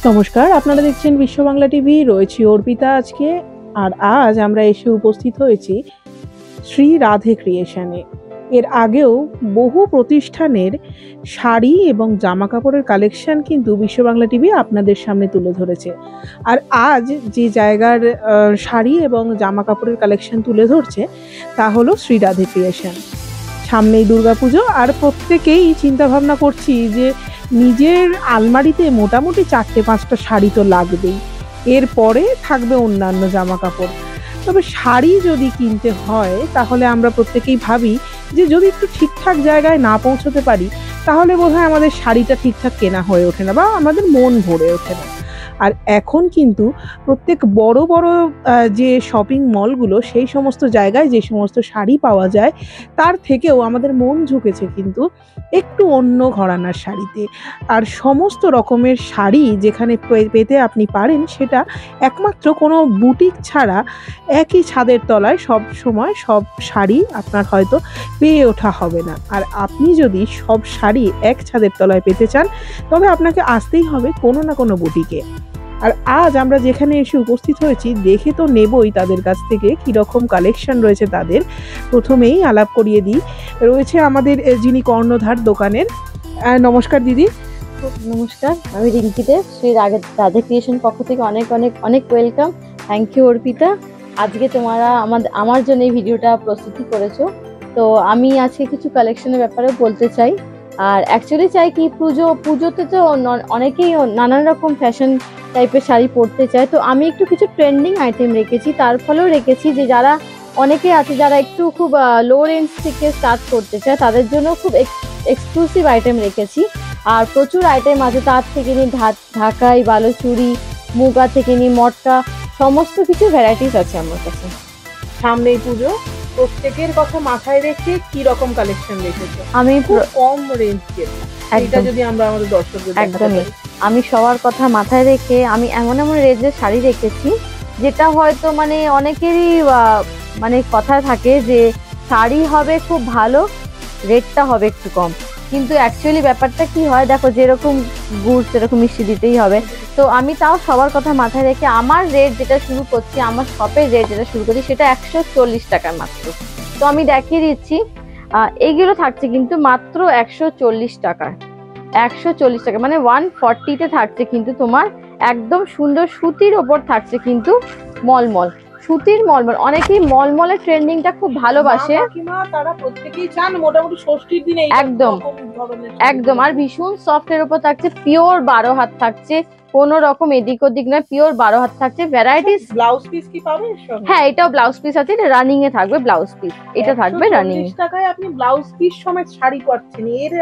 নমস্কার, আপনারা দেখছেন বিশ্ব বাংলা টিভি। রয়েছি অর্পিতা আজকে। আর আজ আমরা এসে উপস্থিত হয়েছি শ্রী রাধে ক্রিয়েশনে। এর আগেও বহু প্রতিষ্ঠানের শাড়ি এবং জামা কাপড়ের কালেকশন কিন্তু বিশ্ব বাংলা টিভি আপনাদের সামনে তুলে ধরেছে। আর আজ যে জায়গার শাড়ি এবং জামা কাপড়ের কালেকশন তুলে ধরছে তা হলো শ্রী রাধে ক্রিয়েশন। সামনেই দুর্গাপুজো, আর প্রত্যেকেই চিন্তা ভাবনা করছি যে নিজের আলমারিতে মোটামুটি 4-5টা শাড়ি তো লাগবেই, এরপরে থাকবে অন্যান্য জামা কাপড়। তবে শাড়ি যদি কিনতে হয় তাহলে আমরা প্রত্যেকেই ভাবি যে যদি একটু ঠিকঠাক জায়গায় না পৌঁছতে পারি তাহলে বোধহয় আমাদের শাড়িটা ঠিকঠাক কেনা হয়ে ওঠে না বা আমাদের মন ভরে ওঠে না। আর এখন কিন্তু প্রত্যেক বড় বড় যে শপিং মলগুলো, সেই সমস্ত জায়গায় যে সমস্ত শাড়ি পাওয়া যায় তার থেকেও আমাদের মন ঝুঁকেছে কিন্তু একটু অন্য ঘরানার শাড়িতে। আর সমস্ত রকমের শাড়ি যেখানে পেতে আপনি পারেন সেটা একমাত্র কোনো বুটিক ছাড়া একই ছাদের তলায় সব সময় সব শাড়ি আপনার হয়তো পেয়ে ওঠা হবে না। আর আপনি যদি সব শাড়ি এক ছাদের তলায় পেতে চান তবে আপনাকে আসতেই হবে কোনো না কোনো বুটিকে। আর আজ আমরা যেখানে এসে উপস্থিত হয়েছি দেখে তো নেবই তাদের কাছ থেকে কীরকম কালেকশন রয়েছে তাদের। প্রথমেই আলাপ করিয়ে দিই, রয়েছে আমাদের যিনি কর্ণধার দোকানের। নমস্কার দিদি। নমস্কার, আমি রিঙ্কি দে। শ্রী রাধে ক্রিয়েশন পক্ষ থেকে অনেক অনেক অনেক ওয়েলকাম। থ্যাংক ইউ অর্পিতা, আজকে তোমরা আমার জন্য এই ভিডিওটা প্রস্তুতি করেছো। তো আমি আজকে কিছু কালেকশনের ব্যাপারে বলতে চাই। আর অ্যাকচুয়ালি চাই কি, পুজোতে তো অনেকেই নানান রকম ফ্যাশন টাইপের শাড়ি পরতে চায়। তো আমি একটু কিছু ট্রেন্ডিং আইটেম রেখেছি, তার ফলেও রেখেছি যে যারা অনেকে আছে যারা একটু খুব লো রেঞ্জ থেকে স্টার্ট করতে চায় তাদের জন্য খুব এক্সক্লুসিভ আইটেম রেখেছি। আর প্রচুর আইটেম আছে, তার থেকে নিয়ে ঢাকাই, বালুচুরি, মুগা থেকে নিয়ে মটকা, সমস্ত কিছু ভ্যারাইটিস আছে আমার কাছে। সামনেই পুজো, প্রত্যেকের কথা মাথায় রেখে কি রকম কালেকশন রেখেছো? আমি কম রেঞ্জের, এটা যদি আমরা আমাদের দর্শকদের একদমই আমি সবার কথা মাথায় রেখে আমি এমন এমন রেঞ্জের শাড়ি রেখেছি যেটা হয়তো মানে অনেকেরই মানে কথা থাকে যে শাড়ি হবে খুব ভালো, রেটটা হবে একটু কম। কিন্তু অ্যাকচুয়ালি ব্যাপারটা কি হয় দেখো, যেরকম গুড় সেরকম মিষ্টি দিতেই হবে। তো আমি তাও সবার কথা মাথায় রেখে আমার রেট যেটা শুরু করছি, আমার শপের রেট যেটা শুরু করছি সেটা 140 টাকার মাত্র। তো আমি দেখিয়ে দিচ্ছি, এইগুলো থাকছে কিন্তু মাত্র 140 টাকায়। 140 টাকা মানে 140-তে থাকছে কিন্তু তোমার একদম সুন্দর সুতির ওপর থাকছে কিন্তু মলমল, সুতির মলমল। অনেকেই মলমলের ট্রেন্ডিংটা খুব ভালোবাসে, তারা প্রত্যেকেই চান মোটামুটি ষষ্ঠীর দিনে একদম একদম। আর ভীষণ সফটের উপর থাকছে, পিওর 12 হাত থাকছে, কোনো রকম এদিক ওদিক নয়, পিওর 12 হাত থাকছে। ভ্যারাইটিস। ব্লাউজ পিস কি পাবে? হ্যাঁ, এটাও ব্লাউজ পিস আছে, এটা রানিং এ থাকবে ব্লাউজ পিস, এটা থাকবে রানিং। 140 টাকায় আপনি ব্লাউজ পিস সমেত শাড়ি পাচ্ছেন, এর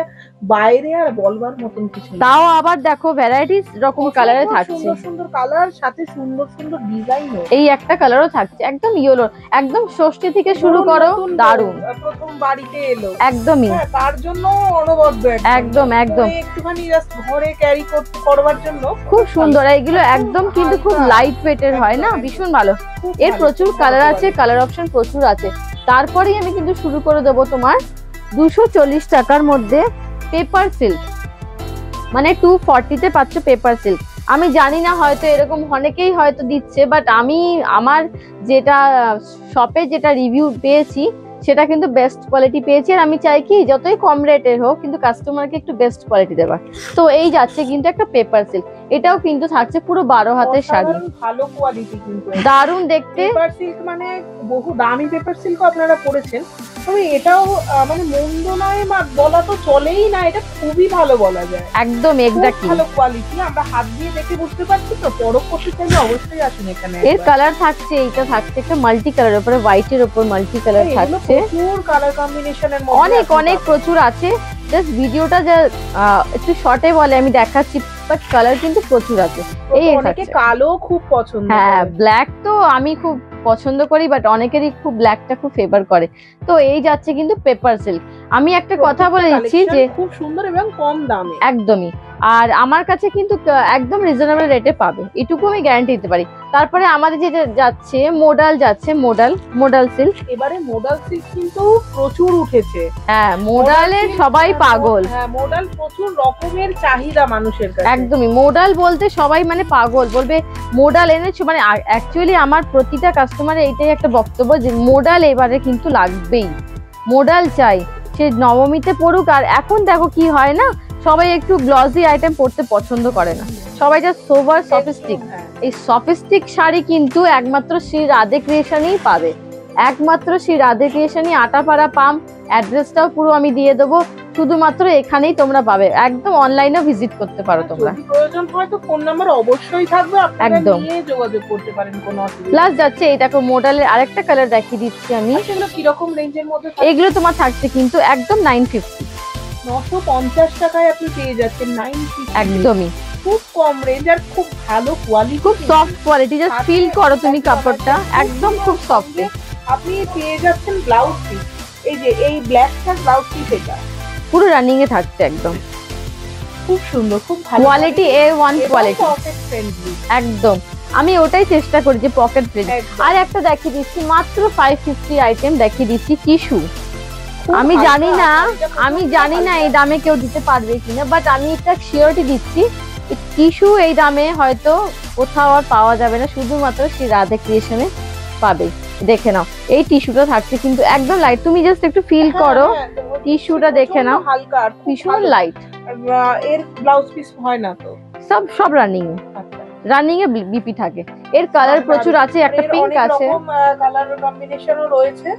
বাইরে আর বলবার মতন কিছু নেই। তাও আবার দেখো ভ্যারাইটিস রকম কালারে থাকছে, সুন্দর সুন্দর কালার, সাথে সুন্দর সুন্দর ডিজাইন। এই একটা কালারও থাকছে একদম ইয়েলো, একদম ষষ্ঠী থেকে শুরু করো, দারুন। প্রথম বাড়িতে এলো একদমই, তার জন্য অনবদ্য একদম একদম একটুখানি জাস্ট ঘরে ক্যারি করবার জন্য খুব সুন্দর। এইগুলো একদম কিন্তু খুব লাইট ওয়েটের হয় না, ভীষণ ভালো। এর প্রচুর কালার আছে, কালার অপশন প্রচুর আছে। তারপরেই আমি কিন্তু শুরু করে দেবো তোমার 240 টাকার মধ্যে পেপার সিল্ক, মানে 240-তে পাচ্ছ পেপার সিল্ক। আমি জানি না, হয়তো এরকম অনেকেই হয়তো দিচ্ছে, বাট আমি আমার যেটা শপে যেটা রিভিউ পেয়েছি সেটা কিন্তু বেস্ট কোয়ালিটি পেয়েছি। আর আমি চাই কি যতই কম রেটের হোক কিন্তু কাস্টমারকে একটু বেস্ট কোয়ালিটি দেওয়ার। তো এই যাচ্ছে কিন্তু একটা পেপার সিল্ক, এটাও কিন্তু থাকছে পুরো 12 হাতের শাড়ি, ভালো কোয়ালিটি কিন্তু দারুণ দেখতে। পেপার সিল্ক মানে বহু দামি পেপার সিল্ক আপনারা পরেছেন, তবে এটাও মানে মন্দ নয় বলা তো চলেই না, এটা খুবই ভালো বলা যায়। একদম এক্স্যাক্টলি ভালো কোয়ালিটি, আমরা হাত দিয়ে দেখে বুঝতে পারছি। তো পরখ করতে চাইলে অবশ্যই আসুন এখানে। এর কালার থাকছে, এইটা থাকছে একটা মাল্টি কালার উপরে, হোয়াইটের উপর মাল্টি কালার থাকছে, প্রচুর কালার কম্বিনেশনের মধ্যে অনেক অনেক প্রচুর আছে। জাস্ট ভিডিওটা যা একটু শর্টে বলে আমি দেখাচ্ছি, বাট কালার কিন্তু প্রচুর আছে। এই অনেকে কালো খুব পছন্দ, হ্যাঁ ব্ল্যাক তো আমি খুব পছন্দ করি, বাট অনেকেরই খুব ব্ল্যাকটা খুব ফেভার করে। তো এই যাচ্ছে কিন্তু পেপার সিল্ক। আমি একটা কথা বলে দিচ্ছি যে খুব সুন্দর এবং কম দামে, একদমই। আর আমার কাছে কিন্তু একদম রিজনেবল রেটে পাবে, এটুকু আমি গ্যারান্টি দিতে পারি। তারপরে আমাদের যেটা যাচ্ছে মোডাল সিল্ক। এবারে মোডাল সিল্ক কিন্তু প্রচুর উঠেছে। হ্যাঁ, মোডালের সবাই পাগল। হ্যাঁ, মোডাল প্রচুর রকমের চাহিদা মানুষের কাছে। একদমই, মোডাল বলতে সবাই মানে পাগল, বলবে মোডাল এনেছো। মানে অ্যাকচুয়ালি আমার প্রতিটা কাস্টমারের এইটাই একটা বক্তব্য যে মোডাল এবারে কিন্তু লাগবেই, মোডাল চাই, সে নবমীতে পড়ুক। আর এখন দেখো কি হয় না, সবাই একটু গ্লসি আইটেম পরতে পছন্দ করে না, সবাই যা সোবার সফিস্টিক। এই সফিস্টিক শাড়ি কিন্তু একমাত্র শ্রী রাধে ক্রিয়েশনই পাবে, একমাত্র শ্রী রাধে ক্রিয়েশনই, আটাপাড়া পাম। অ্যাড্রেসটাও পুরো আমি দিয়ে দেবো, শুধুমাত্র এখানেই তোমরা পাবে। একদম অনলাইনেও ভিজিট করতে পারো তোমরা, যদি প্রয়োজন হয় তো ফোন নাম্বার অবশ্যই থাকবে, আপনারা নিয়ে যোগাযোগ করতে পারেন, কোনো অসুবিধা। প্লাস যাচ্ছে এই দেখো মোডালের আরেকটা কালার দেখিয়ে দিচ্ছি আমি। এগুলো কি রকম রেঞ্জের মধ্যে? এগুলো তোমার থাকছে কিন্তু একদম 950, 950 টাকায় আপনি পেয়ে যাচ্ছেন 950। একদমই খুব কম রেঞ্জ আর খুব ভালো কোয়ালিটি, খুব সফট কোয়ালিটি। জাস্ট ফিল করো তুমি কাপড়টা, একদম খুব সফট। আপনি পেয়ে যাচ্ছেন ব্লাউজ পিস, এই যে এই ব্ল্যাকটা ব্লাউজ পিস, এটা পুরো রানিং এ থাকছে একদম খুব সুন্দর, খুব ভালো quality, A1 quality, pocket friendly একদম। আমি ওটাই চেষ্টা করি যে পকেট ফ্রেন্ডলি। আর একটা দেখিয়ে দিচ্ছি, মাত্র 550 আইটেম দেখিয়ে দিচ্ছি, টিস্যু। আমি জানি না এই দামে কেউ দিতে পারবে কিনা, বাট আমি একটা শিওরিটি দিচ্ছি, টিস্যু এই দামে হয়তো কোথাও আর পাওয়া যাবে না, শুধুমাত্র শ্রী রাধে ক্রিয়েশনে পাবে। দেখে নাও এই টিস্যুটা থাকছে কিন্তু একদম লাইট, তুমি জাস্ট একটু ফিল করো টিস্যুটা, দেখে নাও হালকা ভীষণ লাইট। এর ব্লাউজ পিস হয় না তো, সব রানিং এ বিপি থাকে। এর কালার প্রচুর আছে, একটা পিঙ্ক আছে, কালার কম্বিনেশনও রয়েছে।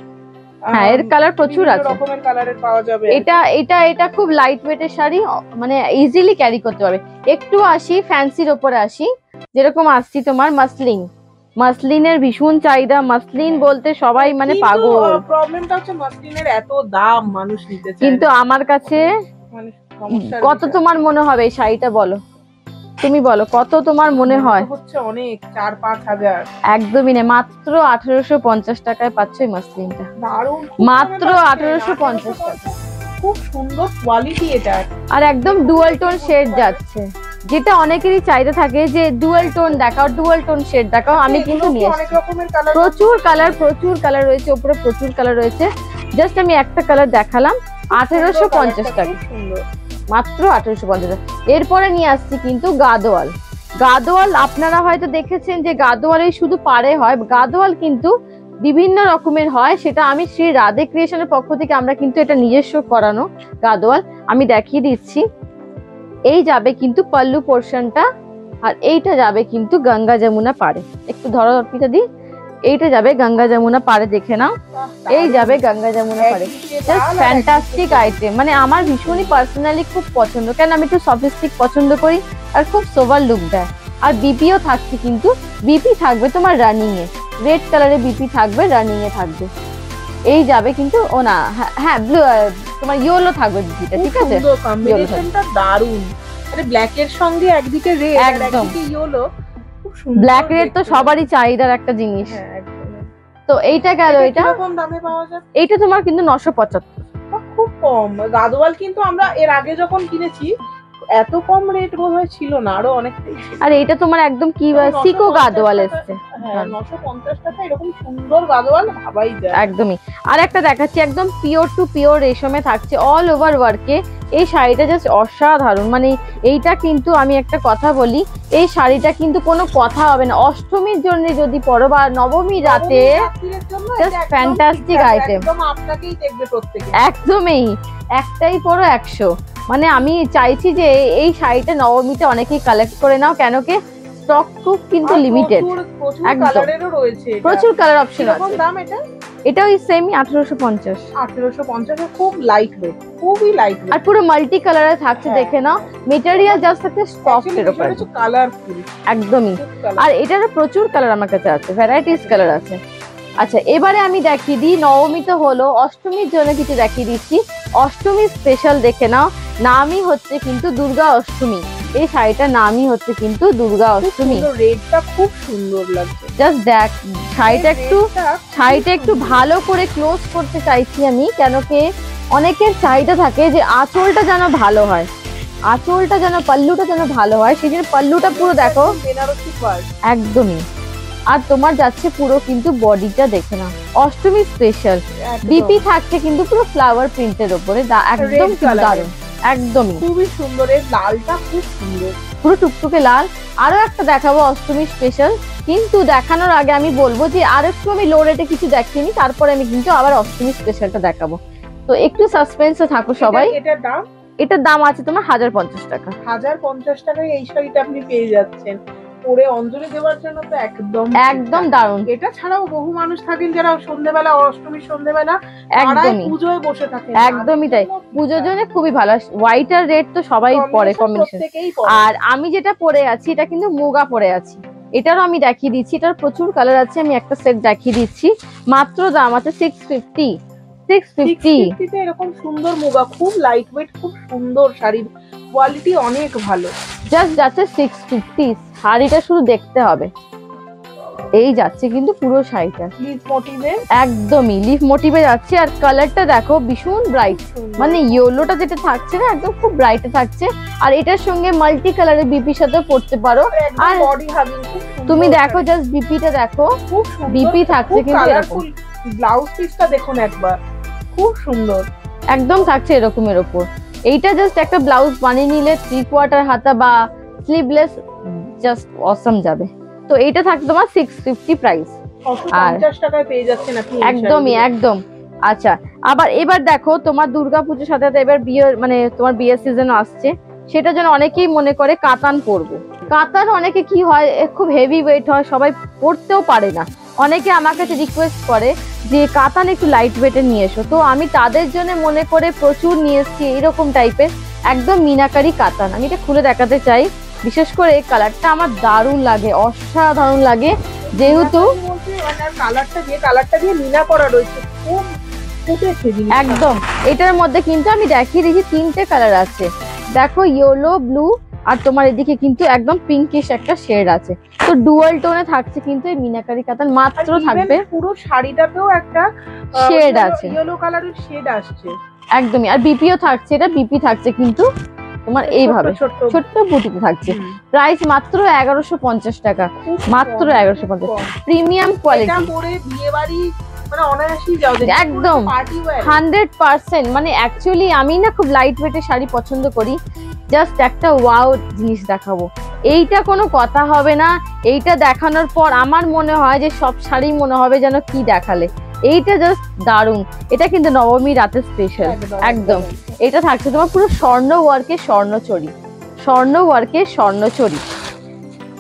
হ্যাঁ, এর কালার প্রচুর আছে, রকমের কালারের পাওয়া যাবে। এটা খুব লাইট ওয়েটের শাড়ি, মানে ইজিলি ক্যারি করতে পারবে। একটু আসি ফ্যান্সির ওপরে আসি, যেরকম আসছি তোমার মাসলিনের ভীষণ চাহিদা। মাসলিন বলতে সবাই মানে পাগল। প্রবলেমটা হচ্ছে মাসলিনের এত দাম, মানুষ নিতে চায় কিন্তু আমার কাছে মানে কত তোমার মনে হবে এই শাড়িটা, বলো তুমি, বলো কত তোমার মনে হয়? হচ্ছে অনেক, 4-5 হাজার। একদমই না, মাত্র 1850 টাকায় পাচ্ছ এই মাসলিনটা, দারুণ, মাত্র 1850 টাকা। খুব সুন্দর কোয়ালিটি এটা, আর একদম ডুয়াল টোন শেড যাচ্ছে, যেটা অনেকেরই চাহিদা থাকে যে ডুয়াল টোন দেখাও, ডুয়াল টোন শেড দেখাও। আমি কিন্তু নিয়ে এসেছি, প্রচুর কালার রয়েছে, উপরে প্রচুর কালার রয়েছে। জাস্ট আমি একটা কালার দেখালাম, 1850 টাকা, মাত্র 1850 টাকা। এরপরে নিয়ে আসছি কিন্তু গাদোয়াল। আপনারা হয়তো দেখেছেন যে গাদোয়াল এই শুধু পাড়ে হয়, গাদোয়াল কিন্তু বিভিন্ন রকমের হয়। সেটা আমি শ্রী রাধে ক্রিয়েশনের পক্ষ থেকে আমরা কিন্তু এটা নিজস্ব করানো গাদোয়াল, আমি দেখিয়ে দিচ্ছি। এই যাবে কিন্তু পাল্লু পোর্শনটা, আর এইটা যাবে কিন্তু গঙ্গা যমুনা পাড়ে। একটু ধরো অর্পিতা দি, এইটা যাবে গঙ্গা যমুনা পাড়ে, দেখে নাও, এই যাবে গঙ্গা যমুনা পাড়ে। জাস্ট ফ্যান্টাস্টিক আইটেম, মানে আমার ভীষণই পার্সোনালি খুব পছন্দ, কারণ আমি একটু সফিস্টিক পছন্দ করি আর খুব সোবার লুক দেয়। আর বিপিও থাকছে কিন্তু, বিপি থাকবে তোমার রানিং এ, রেড কালারের বিপি থাকবে, রানিং এ থাকবে। এই যাবে কিন্তু ও না, হ্যাঁ ব্লু, তোমার ইয়েলো থাকবে বিপিটা, ঠিক আছে? কম্বিনেশনটা দারুণ, আরে ব্ল্যাক এর সঙ্গে একদিকে রেড আর একদিকে ইয়েলো, খুব সুন্দর। ব্ল্যাক রেড তো সবারই চাহিদার একটা জিনিস। তো এইটা গেল, এটা কোন দামে পাওয়া যায়? এইটা তোমার কিন্তু 975, খুব কম। গাদোয়াল কিন্তু আমরা এর আগে যখন কিনেছি এত কম রেট বোধহয় ছিল না, আরো অনেকটাই ছিল। আর এইটা তোমার একদম কি সিকো গাদোয়াল এসছে, হ্যাঁ 950 টাকা, এরকম সুন্দর গাদোয়াল ভাবাই যায়। একদমই। আর একটা দেখাচ্ছি, একদম পিওর টু পিওর রেশমে থাকছে, অল ওভার ওয়ার্কে। এই শাড়িটা জাস্ট অসাধারণ, মানে এইটা কিন্তু আমি একটা কথা বলি, এই শাড়িটা কিন্তু কোনো কথা হবে না, অষ্টমীর জন্য যদি পরো বা নবমীর রাতে, জাস্ট ফ্যান্টাস্টিক আইটেম, আপনাকেই দেখবে প্রত্যেকে। একদমই, একটাই পরো 100। মানে আমি চাইছি যে এই শাড়িটা নবমীতে অনেকেই কালেক্ট করে নাও, কেন কি স্টক খুব কিন্তু লিমিটেড, একদম প্রচুর কালার অপশন আছে। দাম এটা? এটা ওই সেমই 1850। 1850 খুব লাইট ওয়েট, খুবই লাইট ওয়েট, আর পুরো মাল্টি কালারে থাকছে, দেখে নাও। মেটেরিয়াল জাস্ট একটা সফট এর উপর, কালারফুল, একদমই। আর এটারও প্রচুর কালার আমার কাছে আছে, ভ্যারাইটিস কালার আছে। আচ্ছা, এবারে আমি দেখিয়ে দিই, নবমী তো হলো, অষ্টমীর জন্য কিছু দেখিয়ে দিচ্ছি। অষ্টমী স্পেশাল, দেখে নাও, নামই হচ্ছে কিন্তু দুর্গা অষ্টমী। এই শাড়িটার নামই হচ্ছে কিন্তু দুর্গা অষ্টমী। রেডটা খুব সুন্দর লাগছে, জাস্ট দেখ শাড়িটা একটু ভালো করে ক্লোজ করতে চাইছি আমি, কেন কি অনেকের চাহিদা থাকে যে আঁচলটা যেন ভালো হয়, আঁচলটা যেন, পাল্লুটা যেন ভালো হয়, সেই জন্য পাল্লুটা পুরো দেখো, বেনারসি পাড়, একদমই আর তোমার যাচ্ছে পুরো কিন্তু বডিটা দেখে না, অষ্টমী স্পেশাল বিপি থাকছে কিন্তু পুরো ফ্লাওয়ার প্রিন্টের উপরে, একদম দারুণ, একদমই খুবই সুন্দর। এর লালটা খুব সুন্দর, পুরো টুকটুকে লাল। আরো একটা দেখাবো অষ্টমী স্পেশাল, কিন্তু দেখানোর আগে আমি বলবো যে আর একটু আমি লো রেটে কিছু দেখিনি, তারপরে আমি কিন্তু আবার অষ্টমী স্পেশালটা দেখাবো, তো একটু সাসপেন্সে থাকো সবাই। এটার দাম আছে তোমার 1050 টাকা। 1050 টাকায় এই শাড়িটা আপনি পেয়ে যাচ্ছেন। পরে অঞ্জলি দেওয়ার জন্য তো একদম দারুণ। এটা ছাড়াও বহু মানুষ থাকেন যারা সন্ধ্যেবেলা, অষ্টমীর সন্ধ্যেবেলা একদমই পুজোয় বসে থাকেন, একদমই তাই, পুজোর জন্য খুবই ভালো। হোয়াইট আর রেড তো সবাই পরে কম্বিনেশন। আর আমি যেটা পরে আছি এটা কিন্তু মুগা পরে আছি, এটারও আমি দেখিয়ে দিচ্ছি, এটার প্রচুর কালার আছে, আমি একটা সেট দেখিয়ে দিচ্ছি। মাত্র দাম আছে 650। এরকম সুন্দর মুগা, খুব লাইট ওয়েট, খুব সুন্দর শাড়ির কোয়ালিটি অনেক ভালো। জাস্ট যাচ্ছে 650, শাড়িটা শুধু দেখতে হবে। এই যাচ্ছে কিন্তু পুরো শাড়িটা লিফ মোটিভে, একদমই লিফ মোটিভে যাচ্ছে। আর কালারটা দেখো ভীষণ ব্রাইট, মানে ইয়েলোটা যেটা থাকছে না একদম খুব ব্রাইটে থাকছে। আর এটার সঙ্গে মাল্টি কালারের বিপির সাথে পড়তে পারো। আর বডি হাগিং তুমি দেখো জাস্ট বিপিটা দেখো, খুব বিপি থাকছে কিন্তু এরকম। ব্লাউজ পিসটা দেখুন একবার, খুব সুন্দর একদম থাকছে এরকমের উপর। এইটা জাস্ট একটা ব্লাউজ বানিয়ে নিলে 3/4 হাতা বা স্লিভলেস জাস্ট অসম যাবে। তো এইটা থাকবে তোমার 650 প্রাইস, আর 50 টাকায় পেয়ে যাচ্ছেন আপনি একদমই একদম। আচ্ছা, আবার এবার দেখো তোমার দুর্গাপূজার সাথে এবার বিয়ে, মানে তোমার বিয়ের সিজন আসছে, সেটার জন্য অনেকেই মনে করে কাতান পরবো। কাতান অনেকে কি হয় খুব হেভি ওয়েট হয়, সবাই পরতেও পারে না। অনেকে আমার কাছে রিকোয়েস্ট করে যে কাতান একটু লাইট ওয়েটে নিয়ে এসো, তো আমি তাদের জন্য মনে করে প্রচুর নিয়ে এসেছি এরকম টাইপের একদম মিনাকারি কাতান। আমি এটা খুলে দেখাতে চাই, বিশেষ করে এই কালারটা আমার দারুণ লাগে, অসাধারণ লাগে। যেহেতু কালারটা দিয়ে মিনা করা রয়েছে, খুব ফুটেছে একদম। এটার মধ্যে কিন্তু আমি দেখিয়ে দিয়েছি 3টে কালার আছে, দেখো ইয়েলো, ব্লু, আর তোমার এদিকে কিন্তু একদম পিঙ্কিশ একটা শেড আছে। তো ডুয়াল টোনে থাকছে কিন্তু এই মিনাকারি কাতান, মাত্র থাকবে পুরো শাড়িটাতেও একটা শেড আছে, ইয়েলো কালারের শেড আসছে একদমই। আর বিপিও থাকছে, এটা বিপি থাকছে কিন্তু তোমার এইভাবে ছোট্ট বুটিতে থাকছে। প্রাইস মাত্র 1150 টাকা, মাত্র 1150। প্রিমিয়াম কোয়ালিটি, একদম 100%। মানে অ্যাকচুয়ালি আমি না খুব লাইট ওয়েটের শাড়ি পছন্দ করি। জাস্ট একটা ওয়াও জিনিস দেখাবো, এইটা কোনো কথা হবে না। এইটা দেখানোর পর আমার মনে হয় যে সব শাড়ি মনে হবে যেন কি দেখালে। এইটা জাস্ট দারুণ। এটা কিন্তু নবমী রাতের স্পেশাল একদম। এটা থাকছে তোমার পুরো স্বর্ণ ওয়ার্কের স্বর্ণচড়ি, স্বর্ণ ওয়ার্কের স্বর্ণচড়ি।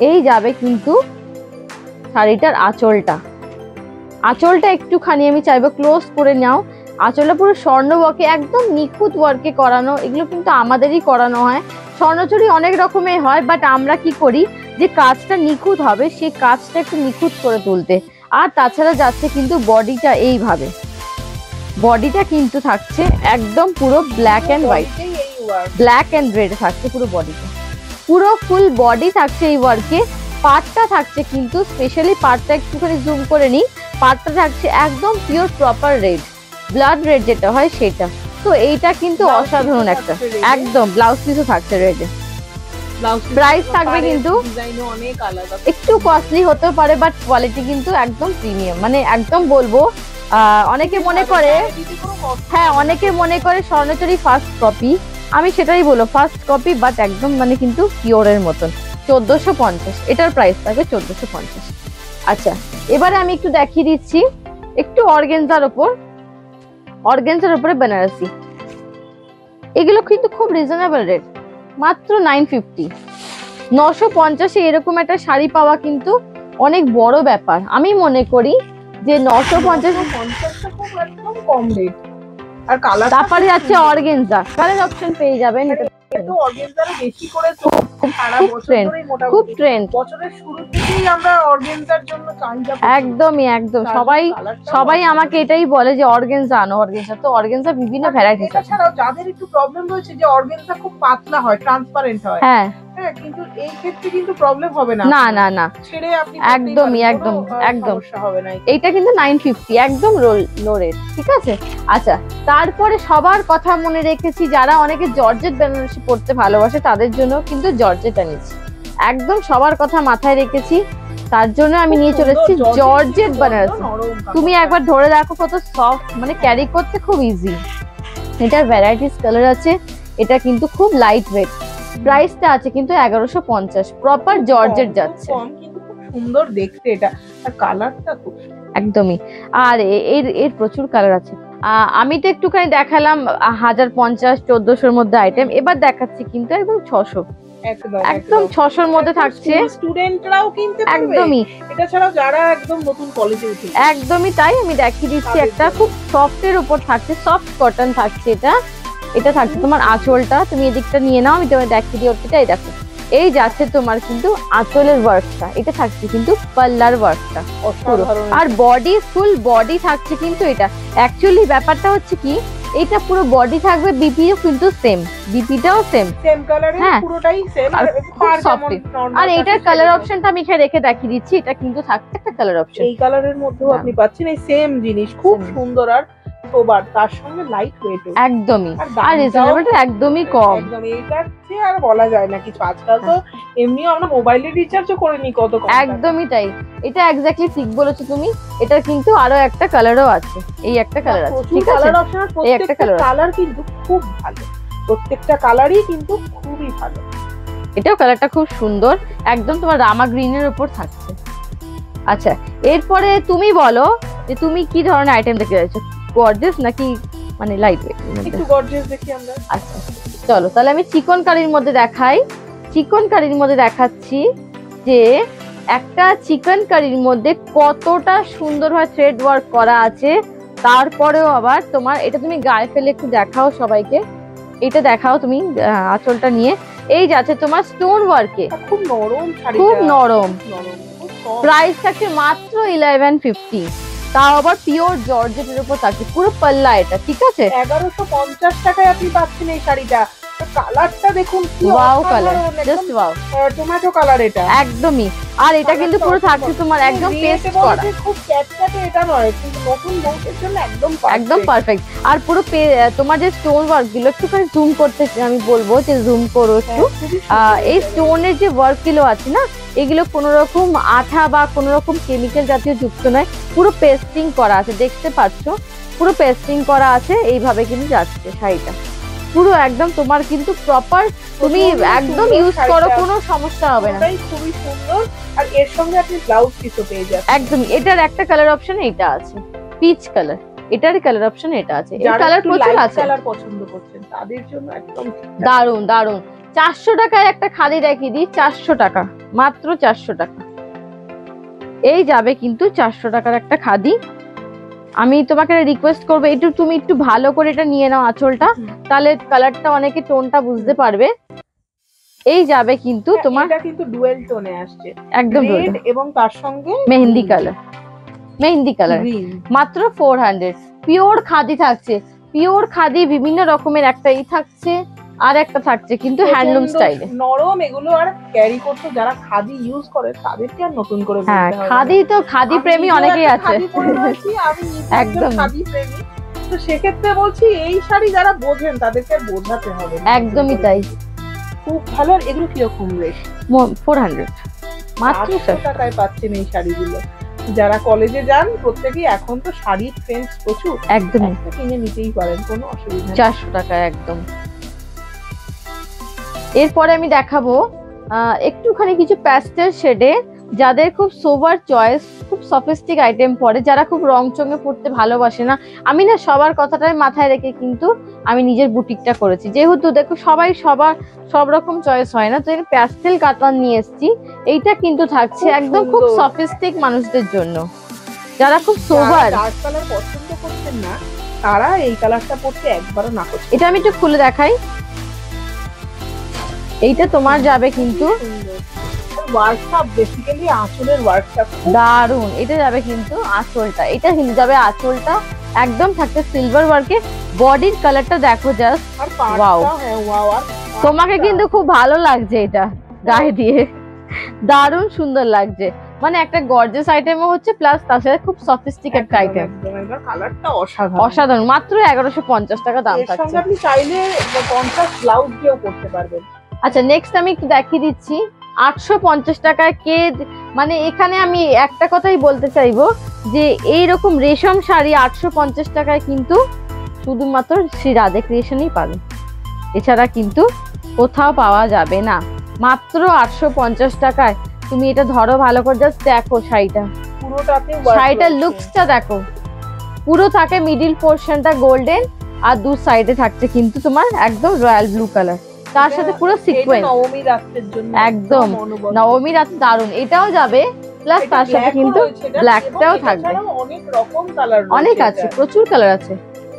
এই যাবে কিন্তু শাড়িটার আঁচলটা, আঁচলটা একটুখানি আমি চাইবো ক্লোজ করে নাও। আঁচলটা পুরো স্বর্ণ ওয়ার্কে, একদম নিখুঁত ওয়ার্কে করানো। এগুলো কিন্তু আমাদেরই করানো হয়। স্বর্ণচড়ি অনেক রকমের হয়, বাট আমরা কি করি যে কাজটা নিখুঁত হবে সেই কাজটা একটু নিখুঁত করে তুলতে। আর তাছাড়া যাচ্ছে কিন্তু বডিটা এইভাবে, বডিটা কিন্তু থাকছে একদম পুরো black and white, black and red থাকছে পুরো বডিটা, পুরো ফুল বডি থাকছে এই ওয়ার্কে। পার্টটা থাকছে কিন্তু স্পেশালি, পার্টটা একটুখানি জুম করে নিই, পার্টটা থাকছে একদম pure proper red, blood red যেটা হয় সেটা। তো এইটা কিন্তু অসাধারণ একটা, একদম ব্লাউজ পিসও থাকছে রেডে। প্রাইস থাকবে কিন্তু একটু কস্টলি হতে পারে, বাট কোয়ালিটি কিন্তু একদম প্রিমিয়াম, মানে একদম বলবো। অনেকে মনে করে, হ্যাঁ অনেকে মনে করে স্বর্ণচড়ি ফার্স্ট কপি, আমি সেটাই বলবো ফার্স্ট কপি, বাট একদম মানে কিন্তু পিওরের মতন। 1450 এটার প্রাইস থাকবে 1450। আচ্ছা, এবারে আমি একটু দেখিয়ে দিচ্ছি একটু অর্গেনজার ওপর, অর্গেনজার উপরে বেনারসি। এগুলো কিন্তু খুব রিজনেবল রেট, মাত্র 950। 950 এরকম একটা শাড়ি পাওয়া কিন্তু অনেক বড় ব্যাপার। আমি মনে করি যে 950 কম রেট। আর কালার তারপরে যাচ্ছে অর্গেনজা, কালার অপশন পেয়ে যাবেন। এটা তো অর্গেনজারে বেশি করে তো সারা বছর ধরেই মোটামুটি খুব ট্রেন্ড, বছরের শুরু থেকেই আমরা অর্গেনজার জন্য চাহিদা। একদমই একদম। সবাই আমাকে এটাই বলে যে অর্গেনজা আনো, অর্গেনজা। তো অর্গেনজা বিভিন্ন ভ্যারাইটি আছে। এছাড়াও যাদের একটু প্রবলেম রয়েছে যে অর্গেনজা খুব পাতলা হয়, ট্রান্সপারেন্ট হয়, হ্যাঁ হ্যাঁ, কিন্তু এই ক্ষেত্রে কিন্তু প্রবলেম হবে না। না না না, ছেড়ে আপনি একদমই একদম একদম সমস্যা হবে না। এইটা কিন্তু 950 একদম লো রেট, ঠিক আছে। আচ্ছা, তারপরে সবার কথা মনে রেখেছি, যারা অনেকে জর্জেট বেনারসি পড়তে ভালোবাসে তাদের জন্য কিন্তু জর্জেট আনিয়েছি। একদম সবার কথা মাথায় রেখেছি। তার জন্য আমি নিয়ে চলে এসেছি জর্জেট বেনারসি। তুমি একবার ধরে দেখো কত সফট, মানে ক্যারি করতে খুব ইজি। এটার ভ্যারাইটিস কালার আছে, এটা কিন্তু খুব লাইট ওয়েট। প্রাইসটা আছে কিন্তু 1150, প্রপার জর্জেট যাচ্ছে। সুন্দর দেখতে এটা, আর কালারটা খুব একদমই। আর এর প্রচুর কালার আছে। আমি তো একটুখানি দেখালাম 1050 1400-র মধ্যে আইটেম, এবার দেখাচ্ছি কিন্তু একদম 600, একদম 600-র মধ্যে থাকছে। স্টুডেন্টরাও কিনতে পারবে একদমই, এটা ছাড়াও যারা একদম নতুন কলেজে উঠে। একদমই তাই। আমি দেখিয়ে দিচ্ছি, একটা খুব সফটের উপর থাকছে, সফট কটন থাকছে এটা। এটা থাকছে তোমার আঁচলটা, তুমি এদিকটা নিয়ে নাও, আমি তোমায় দেখিয়ে দিই ওরটা। এই দেখো, এই যাচ্ছে তোমার কিন্তু আঁচলের ওয়ার্কটা, এটা থাকছে কিন্তু পাল্লার ওয়ার্কটা পুরো, আর বডি ফুল বডি থাকছে কিন্তু এটা। অ্যাকচুয়ালি ব্যাপারটা হচ্ছে কি, এটা পুরো বডি থাকবে, বিপিও কিন্তু সেম, বিপিটাও সেম কালারে, পুরোটাই সেম, আর খুব সফট। আর এটার কালার অপশনটা আমি এখানে রেখে দেখিয়ে দিচ্ছি, এটা কিন্তু থাকছে একটা কালার অপশন। এই কালারের মধ্যেও আপনি পাচ্ছেন এই সেম জিনিস, খুব সুন্দর আর সোবার, তার সঙ্গে লাইট ওয়েট। একদমই, আর রিজনেবলটা একদমই কম। একদম, এইটার চেয়ে আর বলা যায় না কিছু। আজকাল তো এমনিও আমরা মোবাইলে রিচার্জও করে নি কত কম। একদমই তাই, এটা এক্স্যাক্টলি ঠিক বলেছো তুমি। এটা কিন্তু আরো একটা কালারও আছে, এই একটা কালার আছে, ঠিক আছে? এই একটা কালার কিন্তু খুব ভালো, প্রত্যেকটা কালারই কিন্তু খুবই ভালো। এটাও কালারটা খুব সুন্দর, একদম তোমার রামা গ্রিনের উপর থাকছে। আচ্ছা, এরপরে তুমি বলো যে তুমি কি ধরনের আইটেম দেখতে চাইছো, গর্জিয়াস নাকি মানে লাইট ওয়েট? একটু গর্জিয়াস দেখি আমরা। আচ্ছা চলো তাহলে আমি চিকন কারির মধ্যে দেখাই। চিকন কারির মধ্যে দেখাচ্ছি যে একটা চিকন কারির মধ্যে কতটা সুন্দরভাবে থ্রেড ওয়ার্ক করা আছে, তারপরেও আবার তোমার এটা তুমি গায়ে ফেলে একটু দেখাও সবাইকে, এটা দেখাও তুমি আঁচলটা নিয়ে। এই যাচ্ছে তোমার স্টোন ওয়ার্কে, খুব নরম, খুব নরম। প্রাইস থাকছে মাত্র 1150, তাও আবার পিওর জর্জেটের উপর থাকছে, পুরো পাল্লা এটা, ঠিক আছে? 1150 টাকায় আপনি পাচ্ছেন এই শাড়িটা। কালারটা দেখুন, wow colour, just wow, tomato colour এটা একদমই। আর এটা কিন্তু পুরো থাকছে তোমার একদম পেস্ট করা, খুব ক্যাটক্যাটে এটা নয়, কিন্তু নতুন বউদের জন্য একদম পারফেক্ট। আর পুরো তোমার যে স্টোন ওয়ার্ক গুলো একটুখানি জুম করতে আমি বলবো যে জুম করো একটু। এই স্টোনের যে ওয়ার্ক গুলো আছে না, এগুলো কোনো রকম আঠা বা কোনো রকম কেমিক্যাল জাতীয় যুক্ত নয়, পুরো পেস্টিং করা আছে, দেখতে পাচ্ছ পুরো পেস্টিং করা আছে। এইভাবে কিন্তু যাচ্ছে শাড়িটা পুরো একদম তোমার কিন্তু প্রপার, তুমি একদম ইউজ করো, কোনো সমস্যা হবে না। খুবই সুন্দর, আর এর সঙ্গে আপনি ব্লাউজ পিসও পেয়ে যাবেন। একদম, এটার একটা কালার অপশন এটা আছে, পিচ কালার, এটার কালার অপশন এটা আছে। এই কালার প্রচুর আছে, কালার পছন্দ করছেন তাদের জন্য একদম দারুন দারুন। 400 টাকায় একটা খাদি দেখিয়ে দিই, 400 টাকা, মাত্র 400 টাকা। এই যাবে কিন্তু 400 টাকার একটা খাদি। আমি তোমাকে রিকোয়েস্ট করবো একটু তুমি একটু ভালো করে এটা নিয়ে নাও আঁচলটা, তাহলে কালারটা অনেকে টোনটা বুঝতে পারবে। এই যাবে কিন্তু তোমার, এটা কিন্তু ডুয়েল টোনে আসছে, একদম রেড এবং তার সঙ্গে মেহেন্দি কালার, মেহেন্দি কালার, মাত্র 400। পিওর খাদি থাকছে, পিওর খাদি, বিভিন্ন রকমের একটাই থাকছে, আর একটা থাকছে কিন্তু হ্যান্ডলুম স্টাইলে, নরম। এগুলো আর ক্যারি করতে যারা খাদি ইউজ করে তাদেরকে আর নতুন করে বলতে হবে না। খাদি তো খাদি প্রেমী অনেকেই আছে, আমি একদম খাদি প্রেমী, তো সেক্ষেত্রে বলছি এই শাড়ি যারা বোঝেন তাদেরকে আর বোঝাতে হবে না। একদমই তাই, খুব ভালো। আর এগুলো কিরকম রেট? 400, মাত্র 400 টাকায় পাচ্ছেন এই শাড়িগুলো। যারা কলেজে যান প্রত্যেকেই, এখন তো শাড়ির ট্রেন্ড প্রচুর, একদম কিনে নিতেই পারেন, কোনো অসুবিধা নেই। 400 টাকায় একদম। এরপরে আমি দেখাবো একটুখানি কিছু প্যাস্টেল শেডে, যাদের খুব সোবার চয়েস, খুব সফিস্টিক আইটেম পরে, যারা খুব রং চঙে পড়তে ভালোবাসে না। আমি না সবার কথাটাই মাথায় রেখে কিন্তু আমি নিজের বুটিকটা করেছি, যেহেতু দেখো সবাই সব রকম চয়েস হয় না, তো প্যাস্টেল কাতান নিয়ে এসেছি। এইটা কিন্তু থাকছে একদম খুব সফিস্টিক মানুষদের জন্য, যারা খুব সোবার, ডার্ক কালার পছন্দ করছেন না, তারা এই কালারটা পরতে একবারও না করছে। এটা আমি একটু খুলে দেখাই। এইটা তোমার যাবে কিন্তু ওয়ার্কটা, বেসিক্যালি আঁচলের ওয়ার্কটা দারুন। এটা যাবে কিন্তু আঁচলটা, এটা কিন্তু যাবে আঁচলটা একদম থাকছে সিলভার ওয়ার্কে। বডির কালারটা দেখো জাস্ট, ওয়াও, তোমাকে কিন্তু খুব ভালো লাগছে এটা গায়ে দিয়ে, দারুন সুন্দর লাগছে। মানে একটা গর্জিয়াস আইটেমও হচ্ছে, প্লাস তার সাথে খুব সফিস্টিক একটা আইটেম। কালারটা অসাধারণ, অসাধারণ। মাত্র 1150 টাকা দাম থাকছে। আপনি চাইলে কন্ট্রাস্ট ব্লাউজ দিয়েও করতে পারবেন। আচ্ছা, নেক্সট আমি একটু দেখিয়ে দিচ্ছি 850 টাকায় কে মানে এখানে আমি একটা কথাই বলতে চাইবো যে এইরকম রেশম শাড়ি 850 টাকায় কিন্তু শুধুমাত্র শ্রী রাধে ক্রিয়েশনই পাবে, এছাড়া কিন্তু কোথাও পাওয়া যাবে না। মাত্র 850 টাকায় তুমি এটা ধরো ভালো করে, জাস্ট দেখো শাড়িটা, শাড়িটার লুকসটা দেখো। পুরো থাকে মিডিল পোর্শনটা গোল্ডেন, আর দু সাইডে থাকছে কিন্তু তোমার একদম রয়্যাল ব্লু কালার, তার সাথে পুরো সিকোয়েন্স। একদম নবমী রাত দারুন, এটাও যাবে, প্লাস তার সাথে কিন্তু ব্ল্যাকটাও থাকবে। অনেক আছে, প্রচুর কালার আছে।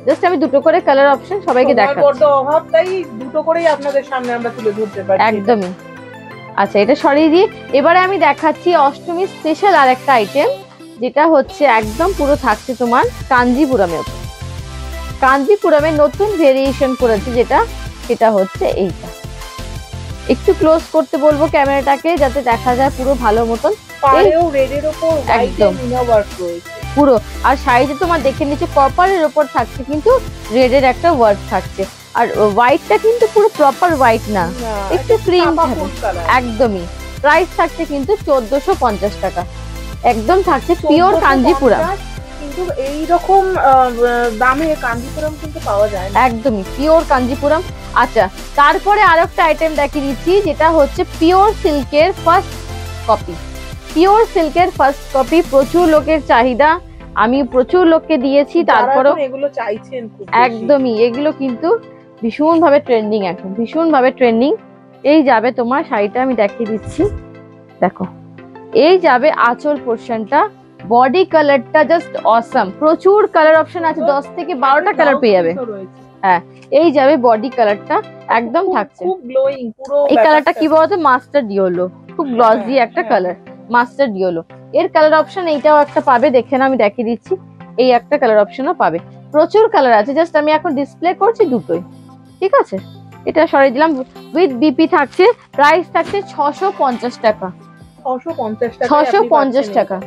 জাস্ট আমি দুটো করে কালার অপশন সবাইকে দেখাচ্ছি, অভাবটাই দুটো করেই আপনাদের সামনে আমরা তুলে ধরতে পারি। একদমই। আচ্ছা, এটা সরিয়ে দিয়ে এবারে আমি দেখাচ্ছি অষ্টমী স্পেশাল আর একটা আইটেম, যেটা হচ্ছে একদম পুরো থাকছে তোমার কাঞ্জিপুরমের উপর। কাঞ্জিপুরমের নতুন ভেরিয়েশন করেছে যেটা, সেটা হচ্ছে এইটা। একটু ক্লোজ করতে বলবো ক্যামেরাটাকে যাতে দেখা যায় পুরো ভালো মতন। একদম পুরো, আর শাড়িতে তোমার দেখে নিচ্ছে কপারের ওপর থাকছে কিন্তু রেডের একটা ওয়ার্ক থাকছে, আর হোয়াইটটা কিন্তু পুরো প্রপার হোয়াইট না, একটু ক্রিম থাকবে। একদমই। প্রাইস থাকছে কিন্তু 1450 টাকা, একদম থাকছে পিওর কাঞ্জিপুরম। কিন্তু এইরকম দামে কাঞ্জিপুরম কিন্তু পাওয়া যায় না, একদমই পিওর কাঞ্জিপুরম। আচ্ছা, তারপরে আরেকটা আইটেম দেখিয়ে দিচ্ছি, যেটা হচ্ছে পিওর সিল্কের ফার্স্ট কপি। পিওর সিল্কের ফার্স্ট কপি প্রচুর লোকের চাহিদা, আমি প্রচুর লোককে দিয়েছি, তারপরেও এগুলো চাইছেন। একদমই, এগুলো কিন্তু ভীষণ ভাবে ট্রেন্ডিং, এখন ভীষণ ভাবে ট্রেন্ডিং। এই যাবে তোমার শাড়িটা, আমি দেখিয়ে দিচ্ছি, দেখো এই যাবে আঁচল পোর্শনটা, বডি কালারটা জাস্ট অসাম, প্রচুর কালার অপশন আছে, 10 থেকে 12টা কালার পেয়ে যাবে। হ্যাঁ, এই যাবে বডি কালারটা, একদম থাকছে খুব গ্লোয়িং পুরো। এই কালারটা কি বলতো, মাস্টার্ড ইয়েলো, খুব গ্লসি একটা কালার, মাস্টার্ড ইয়েলো। এর কালার অপশন এইটাও একটা পাবে, দেখে না আমি দেখিয়ে দিচ্ছি, এই একটা কালার অপশনও পাবে। প্রচুর কালার আছে, জাস্ট আমি এখন ডিসপ্লে করছি দুটোই, ঠিক আছে। এটা সরিয়ে দিলাম, উইথ বিপি থাকছে, প্রাইস থাকছে 650 টাকা। 650 টাকা।